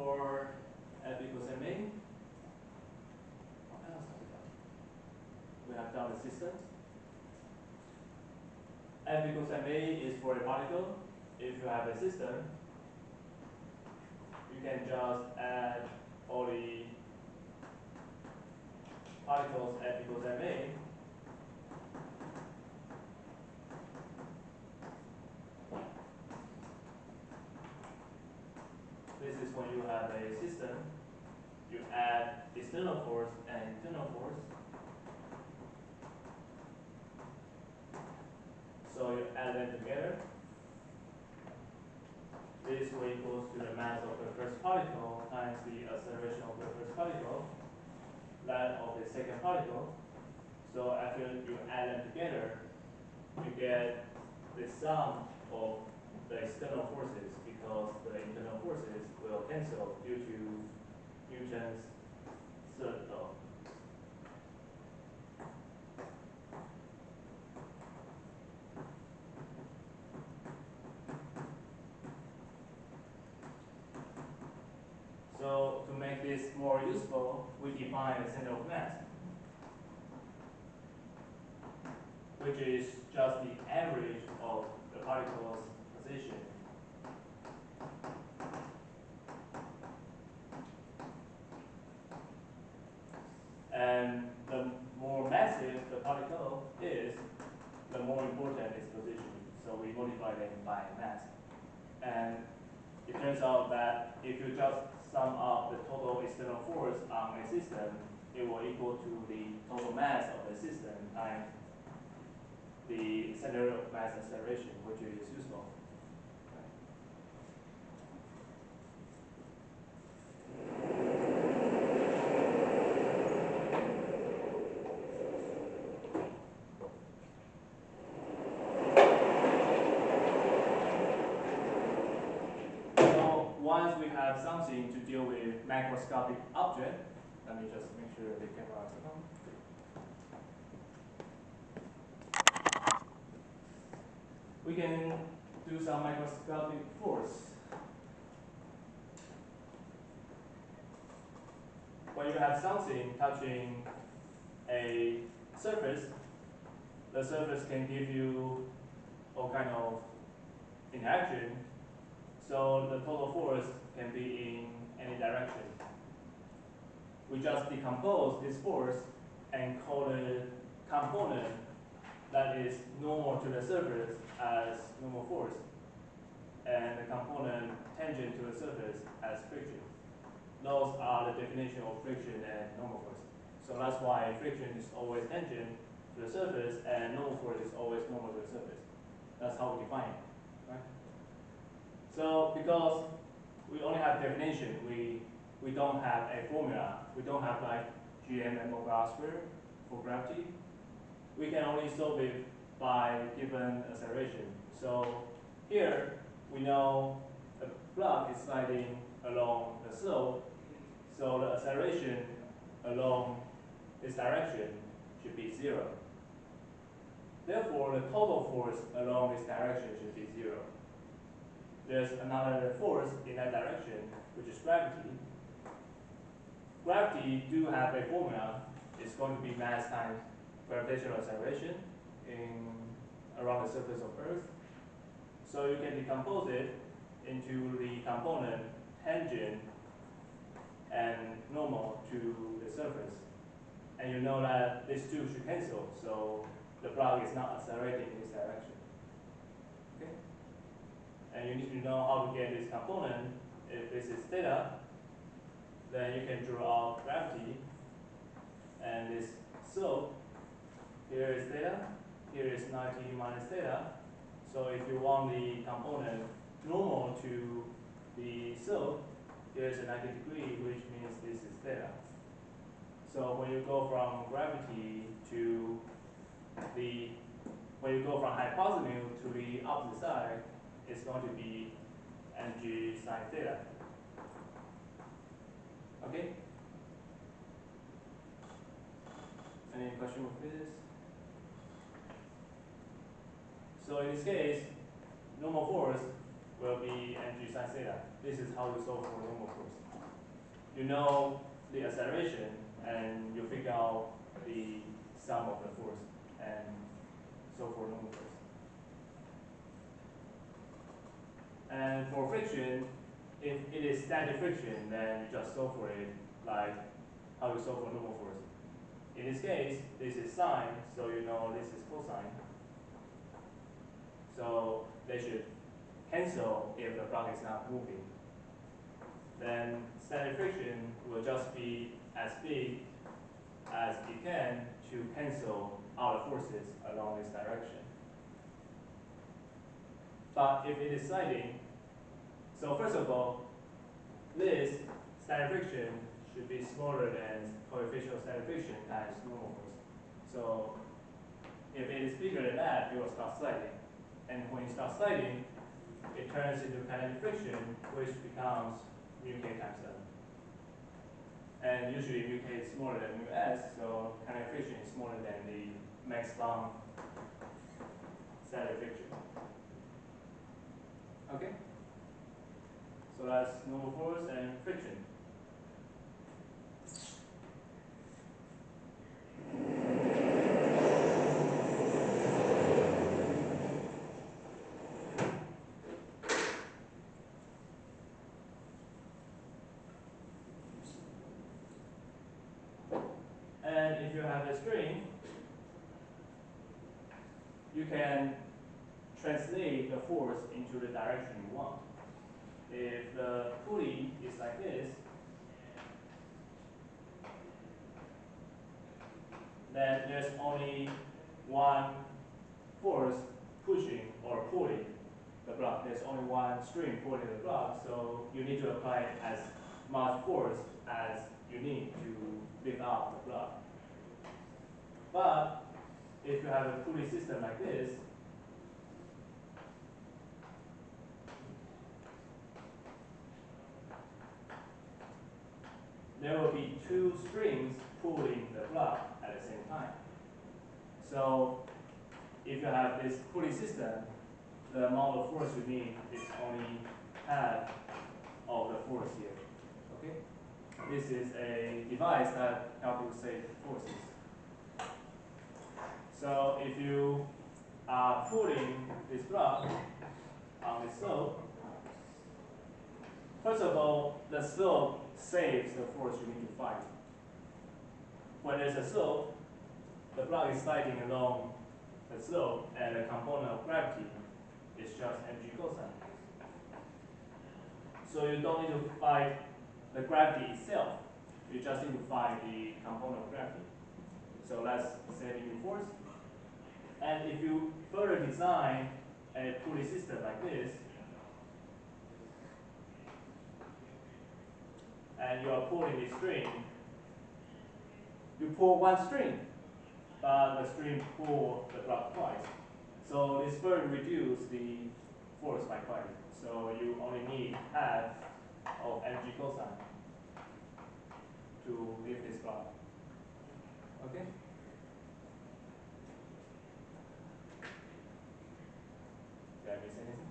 for F equals ma. What else have we done? We have done the system. F equals ma is for a particle. If you have a system, you can just add all the particles F equals ma. This is when you have a system, you add external force and internal force. So you add them together. This will equals to the mass of the first particle times the acceleration of the first particle, that of the second particle. So after you add them together, you get the sum of the external forces, because the internal forces will cancel due to Newton's third law. So to make this more useful, we define a center of mass, which is just the average of the particle's position. And the more massive the particle is, the more important its position. So we multiply them by mass. And it turns out that if you just sum up the total external force on a system, it will equal to the total mass of the system times the center of mass acceleration, which is useful. So once we have something to deal with macroscopic object, let me just make sure the camera is on. We can do some microscopic force. When you have something touching a surface, the surface can give you all kind of interaction. So the total force can be in any direction. We just decompose this force and call the component that is normal to the surface as normal force, and the component tangent to the surface as friction. Those are the definition of friction and normal force. So that's why friction is always tangent to the surface and normal force is always normal to the surface. That's how we define it, right? So because we only have definition, we don't have a formula. We don't have like gm over r squared for gravity. We can only solve it by given acceleration. So here we know the block is sliding along the slope, so the acceleration along this direction should be 0. Therefore, the total force along this direction should be 0. There's another force in that direction, which is gravity. Gravity do have a formula. It's going to be mass times gravitational acceleration around the surface of Earth. So you can decompose it into the component tangent and normal to the surface. And you know that these two should cancel, so the block is not accelerating in this direction. Okay? And you need to know how to get this component. If this is theta, then you can draw out gravity, and this slope, here is theta, here is 90 minus theta. So if you want the component normal to the slope, here is a 90 degree, which means this is theta. So when you go from gravity to when you go from hypotenuse to the opposite side, it's going to be mg sine theta. Okay? Any question with this? So in this case, normal force will be mg sine theta. This is how you solve for normal force. You know the acceleration, and you figure out the sum of the force, and solve for normal force. And for friction, if it is static friction, then you just solve for it like how you solve for normal force. In this case, this is sine, so you know this is cosine. So they should cancel if the block is not moving. Then static friction will just be as big as it can to cancel out the forces along this direction. But if it is sliding, so first of all, this static friction should be smaller than coefficient of static friction times normal force. So if it is bigger than that, it will start sliding. And when it starts sliding, it turns into kinetic friction, which becomes mu k times L. And usually mu k is smaller than mu s, so kinetic friction is smaller than the maximum static friction. Okay? So that's normal force and friction. And if you have a string, you can translate the force into the direction you want. If the pulley is like this, then there's only one force pushing or pulling the block. There's only one string pulling the block, so you need to apply as much force as you need to lift up the block. But if you have a pulley system like this, there will be two strings pulling the block at the same time. So if you have this pulley system, the amount of force you need is only half of the force here. Okay? This is a device that helps you save forces. So if you are pulling this block on the slope, first of all, the slope saves the force you need to fight. When there's a slope, the block is sliding along the slope, and the component of gravity is just mg cosine. So you don't need to fight the gravity itself. You just need to find the component of gravity. So that's saving you force. And if you further design a pulley system like this, and you are pulling a string, you pull one string, but the string pulls the block twice. So this further reduces the force by twice. So you only need half of mg cosine to lift this block. Okay? Did I miss anything?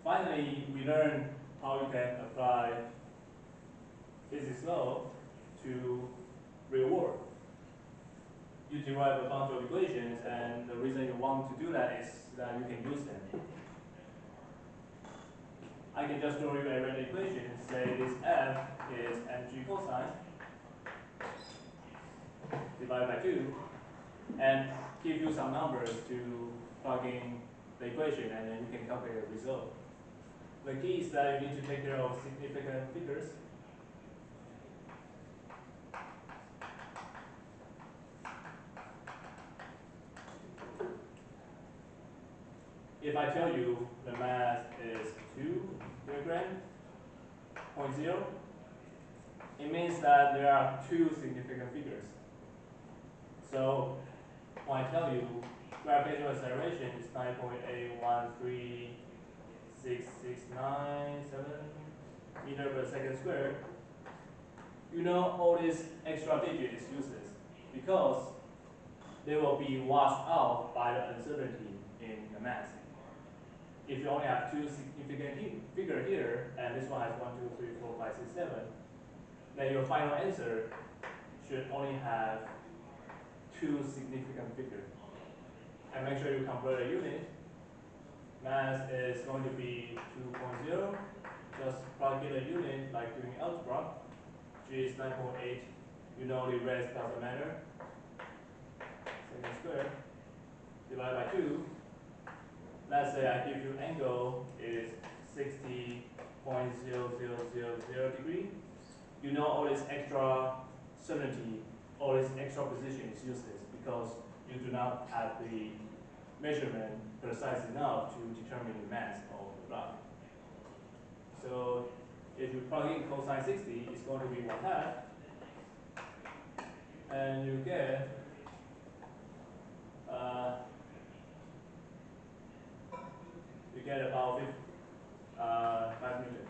Finally, we learned how you can apply physics law to real world. You derive a bunch of equations, and the reason you want to do that is that you can use them. I can just draw you a random equation, say this f is mg cosine divided by 2, and give you some numbers to plug in the equation, and then you can calculate the result. The key is that you need to take care of significant figures. If I tell you the mass is 2 kilogram, 0.0, it means that there are two significant figures. So when I tell you gravitational acceleration is 9.813669.7 meter per second squared, you know all this extra digit is useless because they will be washed out by the uncertainty in the math. If you only have two significant figure here, and this one has 1, 2, 3, 4, 5, 6, 7, then your final answer should only have two significant figures. And make sure you convert a unit. Mass is going to be 2.0. Just plug in a unit like doing algebra. G is 9.8. You know the rest doesn't matter. Second squared divided by 2. Let's say I give you angle is 60.0000 degree. You know all this extra certainty, all this extra position is useless because you do not have the measurement precise enough to determine the mass of the block. So if you plug in cosine 60, it's going to be 1/2, and you get about 5 newtons.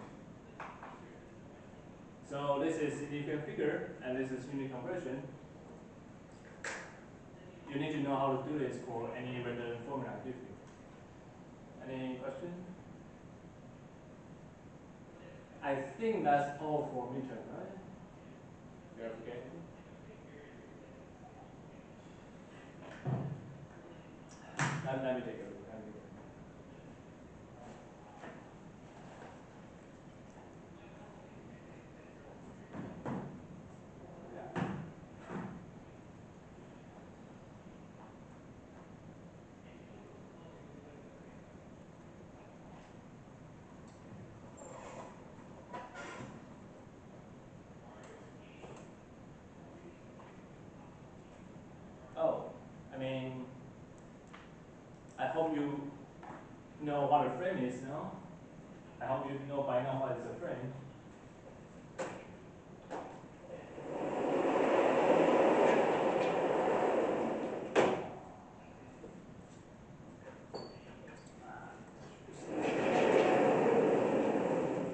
So this is significant figure, and this is unit conversion. You need to know how to do this for any random formula I give you. Any question? I think that's all for midterm, right? You have to get anything? Let me take a look. Yeah. Oh, I mean, I hope you know what a frame is, no? I hope you know by now what is a frame.